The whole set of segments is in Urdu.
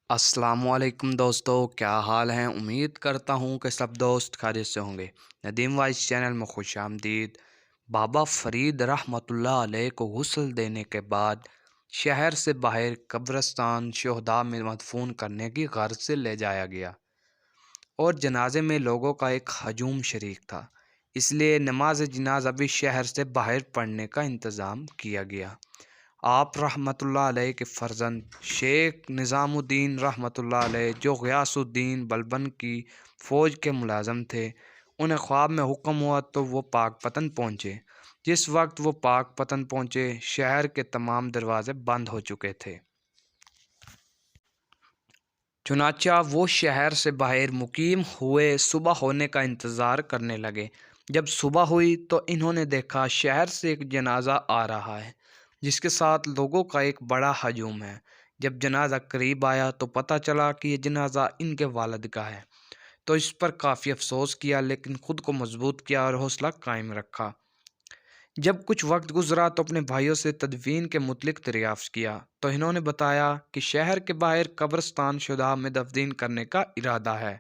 السلام علیکم دوستو، کیا حال ہیں؟ امید کرتا ہوں کہ سب دوست خیریت سے ہوں گے۔ ندیم وائس چینل میں خوش آمدید۔ بابا فرید رحمۃ اللہ علیہ کو غسل دینے کے بعد شہر سے باہر قبرستان شہداء میں مدفون کرنے کی غرض سے لے جایا گیا، اور جنازے میں لوگوں کا ایک ہجوم شریک تھا، اس لیے نماز جنازہ بھی شہر سے باہر پڑھنے کا انتظام کیا گیا۔ آپ رحمۃ اللہ علیہ کے فرزند شیخ نظام الدین رحمۃ اللہ علیہ، جو غیاث الدین بلبن کی فوج کے ملازم تھے، انہیں خواب میں حکم ہوا تو وہ پاک پتن پہنچے۔ جس وقت وہ پاک پتن پہنچے، شہر کے تمام دروازے بند ہو چکے تھے، چنانچہ وہ شہر سے باہر مقیم ہوئے صبح ہونے کا انتظار کرنے لگے۔ جب صبح ہوئی تو انہوں نے دیکھا شہر سے ایک جنازہ آ رہا ہے، جس کے ساتھ لوگوں کا ایک بڑا ہجوم ہے۔ جب جنازہ قریب آیا تو پتہ چلا کہ یہ جنازہ ان کے والد کا ہے، تو اس پر کافی افسوس کیا، لیکن خود کو مضبوط کیا اور حوصلہ قائم رکھا۔ جب کچھ وقت گزرا تو اپنے بھائیوں سے تدفین کے متعلق دریافت کیا، تو انہوں نے بتایا کہ شہر کے باہر قبرستان شہداء میں تدفین کرنے کا ارادہ ہے۔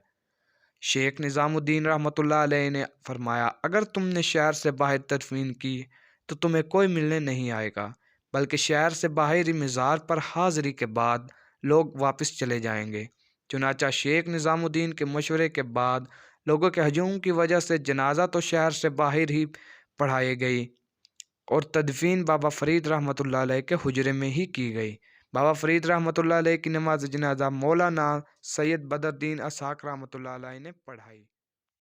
شیخ نظام الدین رحمۃ اللہ علیہ نے فرمایا، اگر تم نے شہر سے باہر تدفین کی تو تمہیں کوئی ملنے نہیں آئے گا، بلکہ شہر سے باہر ہی مزار پر حاضری کے بعد لوگ واپس چلے جائیں گے۔ چنانچہ شیخ نظام الدین کے مشورے کے بعد لوگوں کے ہجوم کی وجہ سے جنازہ تو شہر سے باہر ہی پڑھائی گئی، اور تدفین بابا فرید رحمۃ اللہ علیہ کے حجرے میں ہی کی گئی۔ بابا فرید رحمۃ اللہ علیہ کی نماز جنازہ مولانا سید بدر الدین اسحاق رحمۃ اللہ علیہ نے پڑھائی۔